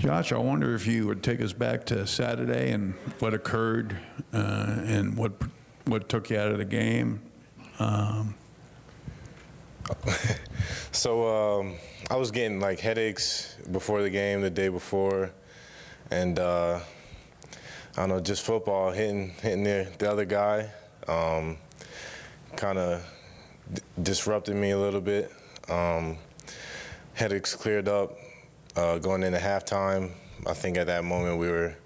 Josh, I wonder if you would take us back to Saturday and what occurred and what took you out of the game. So I was getting like headaches before the game, the day before, and I don't know, just football hitting the other guy kind of disrupted me a little bit. Headaches cleared up going into halftime. I think at that moment we were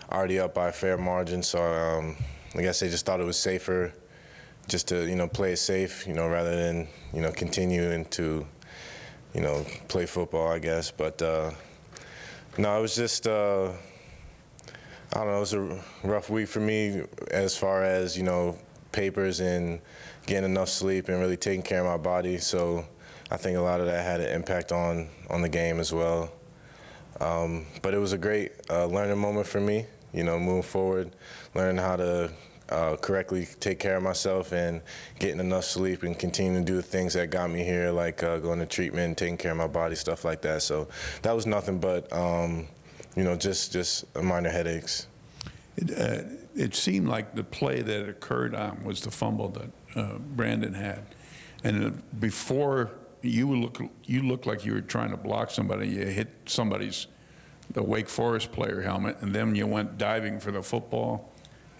already up by a fair margin, so I guess they just thought it was safer just to, play it safe, rather than, continuing to, play football, I guess. But no, it was just, I don't know, it was a rough week for me as far as, papers and getting enough sleep and really taking care of my body. So I think a lot of that had an impact on the game as well. But it was a great learning moment for me, moving forward, learning how to correctly take care of myself and getting enough sleep and continuing to do the things that got me here, like going to treatment, taking care of my body, stuff like that. So that was nothing but, just minor headaches. It seemed like the play that occurred on was the fumble that Brandon had. And before, you looked like you were trying to block somebody. You hit the Wake Forest player helmet, and then you went diving for the football.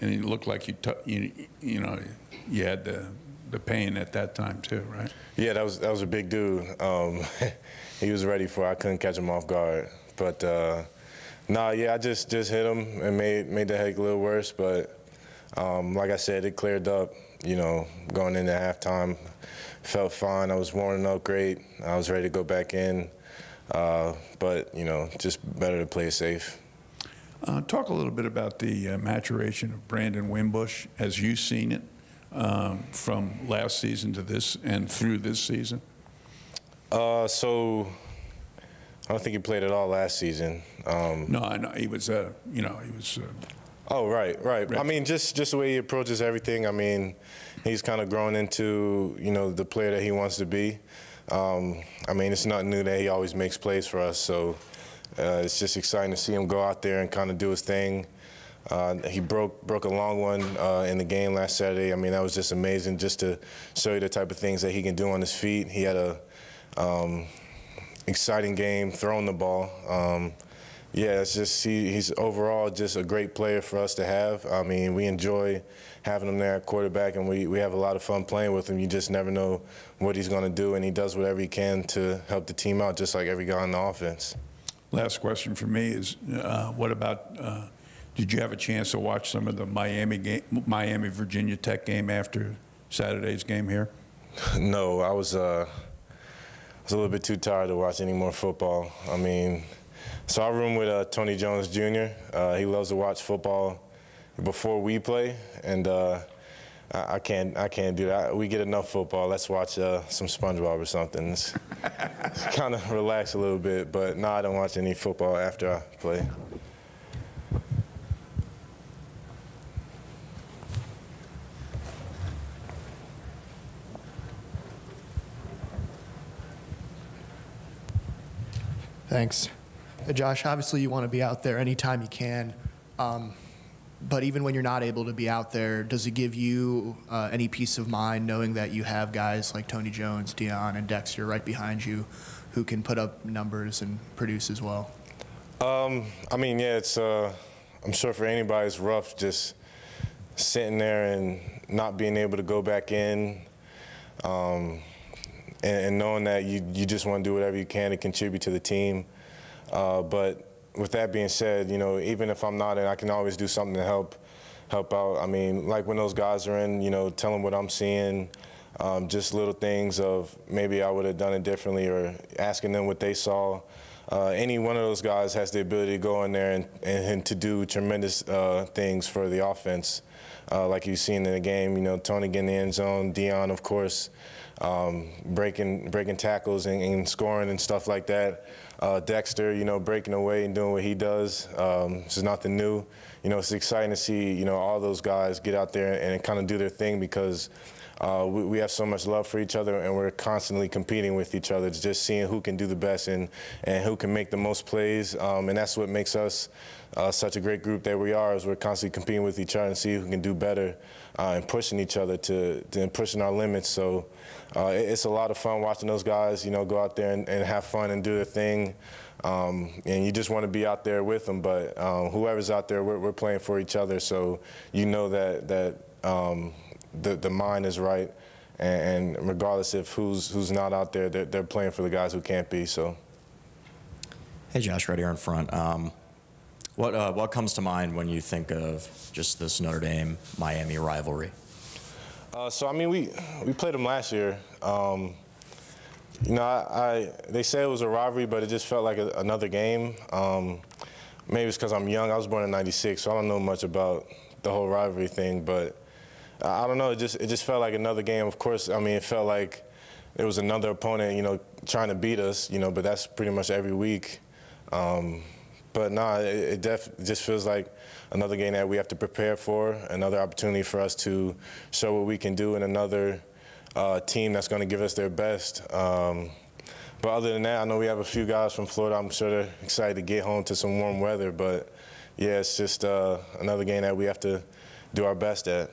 And it looked like you had the pain at that time too, right? Yeah, that was a big dude. He was ready for it. I couldn't catch him off guard. But no, yeah, I just hit him and made the headache a little worse. But like I said, it cleared up. Going into halftime, felt fine. I was warming up great. I was ready to go back in. But just better to play it safe. Talk a little bit about the maturation of Brandon Wimbush as you've seen it from last season to this and through this season. So I don't think he played at all last season. No, I know he was. He was. Oh, right. I mean, just the way he approaches everything. I mean, he's kind of grown into the player that he wants to be. I mean, it's not new that he always makes plays for us. So. It's just exciting to see him go out there and kind of do his thing. He broke a long one in the game last Saturday. I mean, that was just amazing, just to show you the type of things that he can do on his feet. He had a exciting game throwing the ball. Yeah, it's just he's overall just a great player for us to have. I mean, we enjoy having him there at quarterback, and we have a lot of fun playing with him. You just never know what he's going to do, and he does whatever he can to help the team out, just like every guy on the offense. Last question for me is, what about, did you have a chance to watch some of the Miami-Virginia Tech game after Saturday's game here? No, I was a little bit too tired to watch any more football. I mean, so I room with Tony Jones Jr. He loves to watch football before we play, and I can't do that. We get enough football. Let's watch some SpongeBob or something. It's kind of relax a little bit, but no, I don't watch any football after I play. Thanks. Josh, obviously you want to be out there anytime you can. But even when you're not able to be out there, does it give you any peace of mind knowing that you have guys like Tony Jones, Deion, and Dexter right behind you who can put up numbers and produce as well? I mean, yeah, it's I'm sure for anybody it's rough just sitting there and not being able to go back in and knowing that you just want to do whatever you can to contribute to the team. But with that being said, even if I'm not in, I can always do something to help out. I mean, like when those guys are in, tell them what I'm seeing, just little things of maybe I would have done it differently or asking them what they saw. Any one of those guys has the ability to go in there and to do tremendous things for the offense, like you've seen in the game. Tony getting in the end zone, Deion, of course, breaking tackles and scoring and stuff like that. Dexter, breaking away and doing what he does. This is nothing new. It's exciting to see, all those guys get out there and kind of do their thing because we have so much love for each other, and we're constantly competing with each other. It's just seeing who can do the best and who can make the most plays, and that's what makes us such a great group that we are. Is we're constantly competing with each other and see who can do better, and pushing each other to pushing our limits. So it's a lot of fun watching those guys, go out there and have fun and do their thing. And you just want to be out there with them, but whoever's out there, we're playing for each other. So that the mind is right, and regardless of who's not out there, they're playing for the guys who can't be. So. Hey, Josh, right here in front. What comes to mind when you think of just this Notre Dame-Miami rivalry? So I mean, we played them last year. They said it was a rivalry, but it just felt like another game. Maybe it's because I'm young. I was born in '96, so I don't know much about the whole rivalry thing. But I don't know. It just felt like another game. Of course, I mean, it felt like there was another opponent, trying to beat us, but that's pretty much every week. But no, it just feels like another game that we have to prepare for, another opportunity for us to show what we can do, and another team that's going to give us their best. But other than that, I know we have a few guys from Florida. I'm sure they're excited to get home to some warm weather. But, yeah, it's just another game that we have to do our best at.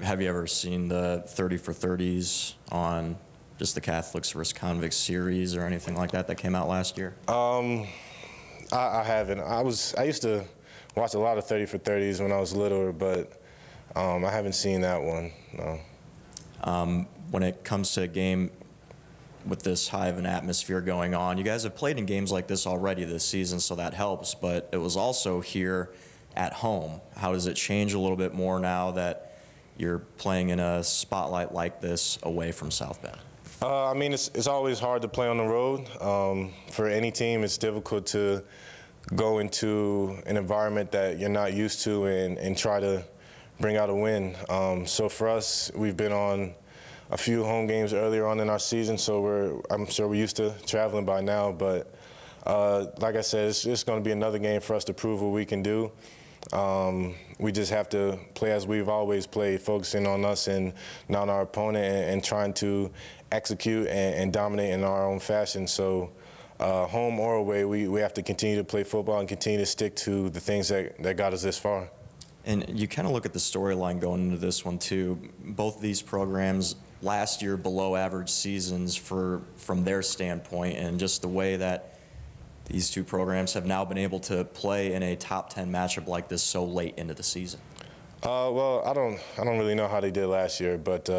Have you ever seen the 30 for 30s on just the Catholics versus Convicts series or anything like that came out last year? I haven't. I used to watch a lot of 30 for 30s when I was littler, but I haven't seen that one, no. When it comes to a game with this high of an atmosphere going on, you guys have played in games like this already this season, so that helps, but it was also here at home. How does it change a little bit more now that you're playing in a spotlight like this away from South Bend? I mean, it's always hard to play on the road. For any team, it's difficult to go into an environment that you're not used to and try to bring out a win. So for us, we've been on a few home games earlier on in our season, so I'm sure we're used to traveling by now. But like I said, it's just going to be another game for us to prove what we can do. We just have to play as we've always played, focusing on us and not our opponent, and trying to execute and dominate in our own fashion. So home or away, we have to continue to play football and continue to stick to the things that got us this far. And you kind of look at the storyline going into this one too. Both of these programs last year below average seasons from their standpoint, and just the way that these two programs have now been able to play in a top 10 matchup like this so late into the season. Well, I don't really know how they did last year, but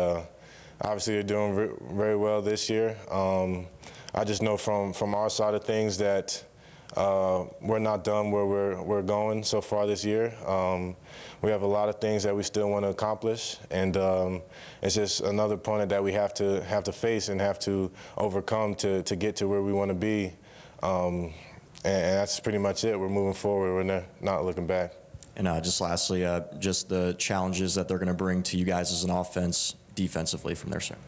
obviously they're doing very well this year. I just know from our side of things that we're not done where we're going so far this year. We have a lot of things that we still want to accomplish, and it's just another opponent that we have to face and have to overcome to get to where we want to be. And that's pretty much it. We're moving forward. We're not looking back. And just lastly, just the challenges that they're going to bring to you guys as an offense defensively from their side.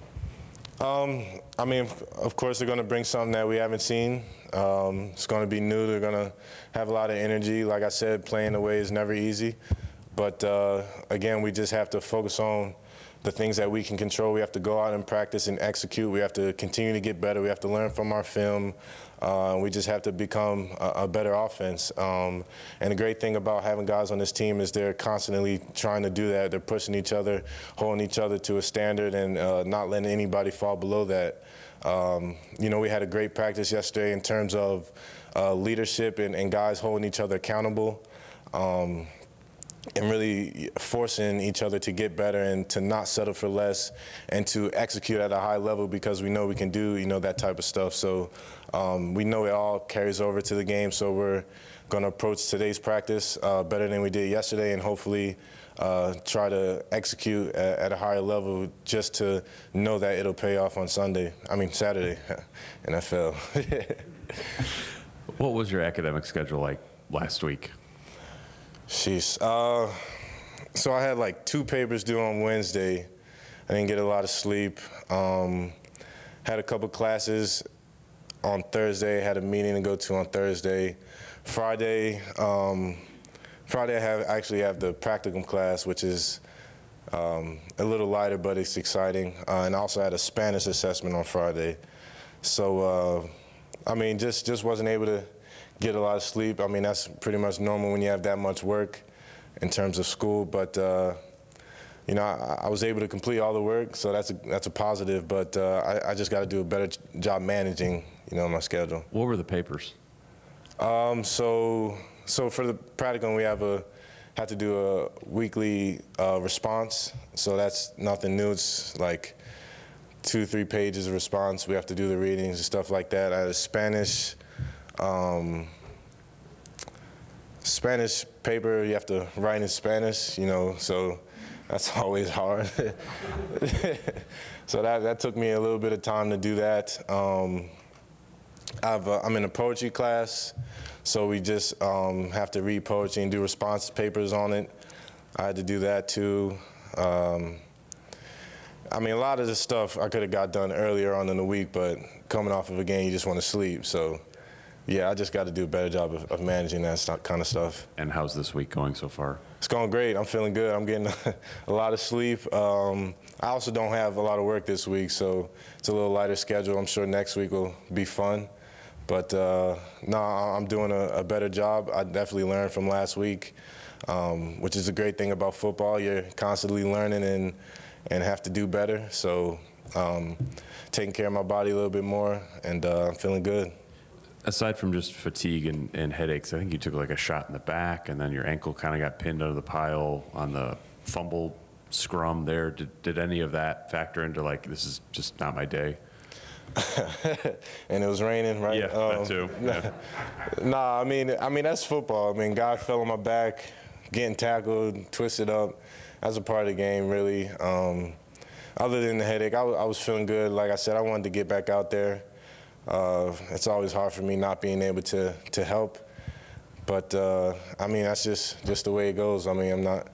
I mean, of course, they're going to bring something that we haven't seen. It's going to be new. They're going to have a lot of energy. Like I said, playing away is never easy. But, again, we just have to focus on the things that we can control. We have to go out and practice and execute. We have to continue to get better. We have to learn from our film. We just have to become a better offense. And the great thing about having guys on this team is they're constantly trying to do that. They're pushing each other, holding each other to a standard, and not letting anybody fall below that. We had a great practice yesterday in terms of leadership and guys holding each other accountable. And really forcing each other to get better and to not settle for less and to execute at a high level, because we know we can do, that type of stuff. So we know it all carries over to the game, so we're going to approach today's practice better than we did yesterday, and hopefully try to execute at a higher level, just to know that it'll pay off on Saturday, NFL. What was your academic schedule like last week? Sheesh. So I had like 2 papers due on Wednesday. I didn't get a lot of sleep. Had a couple classes on Thursday. Had a meeting to go to on Thursday. Friday I actually have the practicum class, which is A little lighter, but it's exciting. And I also had a Spanish assessment on Friday. So, I mean, just wasn't able to get a lot of sleep. I mean, that's pretty much normal when you have that much work in terms of school. But, you know, I was able to complete all the work, so that's a positive. But I just got to do a better job managing, you know, my schedule. What were the papers? So for the practicum, we have to do a weekly response. So that's nothing new. It's like 2-3 pages of response. We have to do the readings and stuff like that. I had a Spanish paper. You have to write in Spanish, you know, so that's always hard. So that took me a little bit of time to do that. I'm in a poetry class, so we just have to read poetry and do response papers on it. I had to do that too. I mean, a lot of the stuff I could have got done earlier on in the week, but coming off of a game, you just want to sleep. So, yeah, I just got to do a better job of managing that kind of stuff. And how's this week going so far? It's going great. I'm feeling good. I'm getting a lot of sleep. I also don't have a lot of work this week, so it's a little lighter schedule. I'm sure next week will be fun. But, no, I'm doing a better job. I definitely learned from last week, which is a great thing about football. You're constantly learning and have to do better. So taking care of my body a little bit more, and I'm feeling good. Aside from just fatigue and headaches, I think you took like a shot in the back, and then your ankle kind of got pinned under the pile on the fumble scrum there. Did any of that factor into, like, this is just not my day? And it was raining, right? Yeah, that too. Yeah. Nah, I mean that's football. I mean, guy fell on my back, getting tackled, twisted up. That's a part of the game, really. Other than the headache, I was feeling good. Like I said, I wanted to get back out there. It's always hard for me not being able to help. But, I mean, that's just the way it goes. I mean, I'm not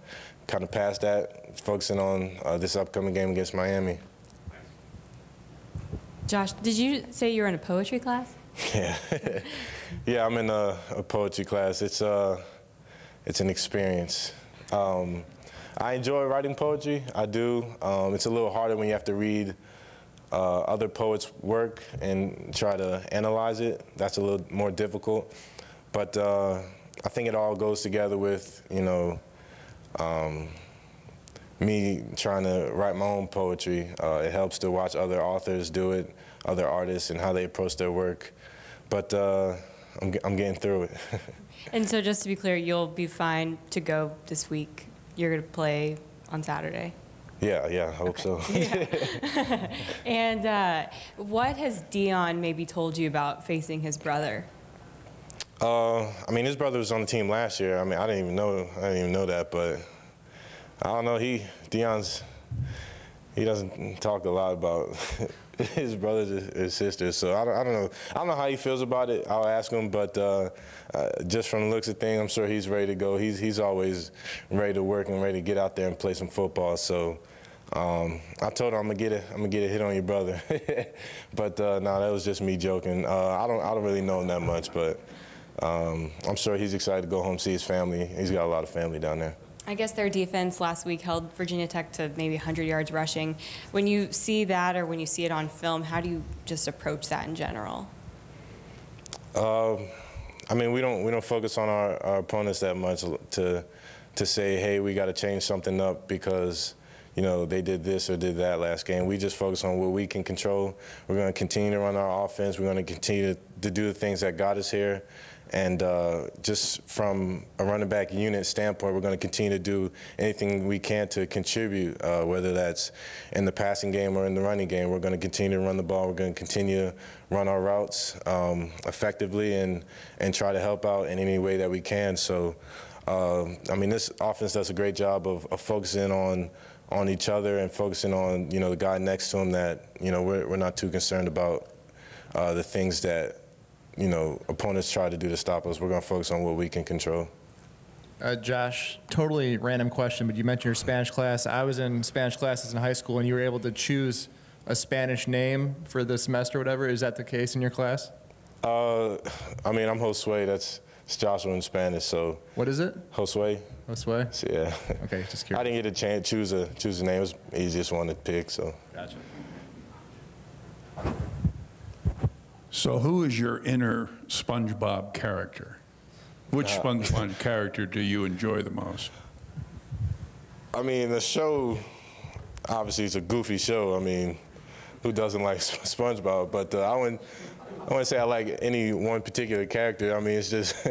kind of past that, focusing on this upcoming game against Miami. Josh, did you say you were in a poetry class? Yeah. Yeah, I'm in a poetry class. It's an experience. I enjoy writing poetry. I do. It's a little harder when you have to read other poets' work and try to analyze it. That's a little more difficult. But I think it all goes together with, you know, me trying to write my own poetry. It helps to watch other authors do it, other artists, and how they approach their work. But I'm getting through it. And so just to be clear, you'll be fine to go this week. You're going to play on Saturday. Yeah, I hope so. Yeah. And what has Dion maybe told you about facing his brother? I mean, his brother was on the team last year. I mean, I didn't even know that, but I don't know. He doesn't talk a lot about his brothers and sisters, so I don't know how he feels about it. I'll ask him, but just from the looks of things, I'm sure he's ready to go. He's always ready to work and ready to get out there and play some football. So I told him I'm gonna get a hit on your brother, but no, that was just me joking. I don't really know him that much, but I'm sure he's excited to go home see his family. He's got a lot of family down there. I guess their defense last week held Virginia Tech to maybe 100 yards rushing. When you see that, or when you see it on film, how do you just approach that in general? I mean, we don't focus on our opponents that much to say, hey, we got to change something up because, you know, they did this or did that last game. We just focus on what we can control. We're going to continue to run our offense. We're going to continue to do the things that got us here. And just from a running back unit standpoint, we're going to continue to do anything we can to contribute, whether that's in the passing game or in the running game. We're going to continue to run the ball. We're going to continue to run our routes effectively and try to help out in any way that we can. So, I mean, this offense does a great job of focusing on each other and focusing on, you know, the guy next to him that, you know, we're not too concerned about the things that, you know, opponents try to do to stop us. We're going to focus on what we can control. Josh, totally random question, but you mentioned your Spanish class. I was in Spanish classes in high school, and you were able to choose a Spanish name for the semester or whatever. Is that the case in your class? I mean, I'm Josue. That's It's Joshua in Spanish, so. What is it? Josue. Josue? So, yeah. Okay, just I curious. didn't get a chance to choose a name. It was the easiest one to pick, so. Gotcha. So who is your inner SpongeBob character? Which SpongeBob character do you enjoy the most? I mean, the show, obviously, it's a goofy show. I mean, who doesn't like SpongeBob? But I wouldn't say I like any one particular character. I mean, it's just,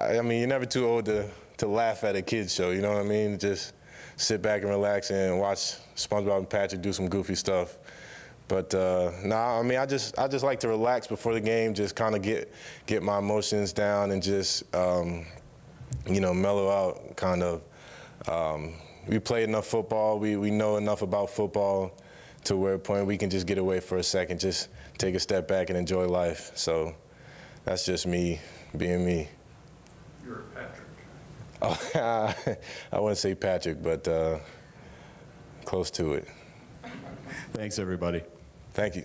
I mean, you're never too old to laugh at a kid's show, you know what I mean? Just sit back and relax and watch SpongeBob and Patrick do some goofy stuff. But I mean, I just like to relax before the game, just kind of get my emotions down and just, you know, mellow out, kind of. We play enough football. We know enough about football to where a point we can just get away for a second, just take a step back and enjoy life. So that's just me being me. You're a Patrick. Oh, I wouldn't say Patrick, but close to it. Thanks, everybody. Thank you.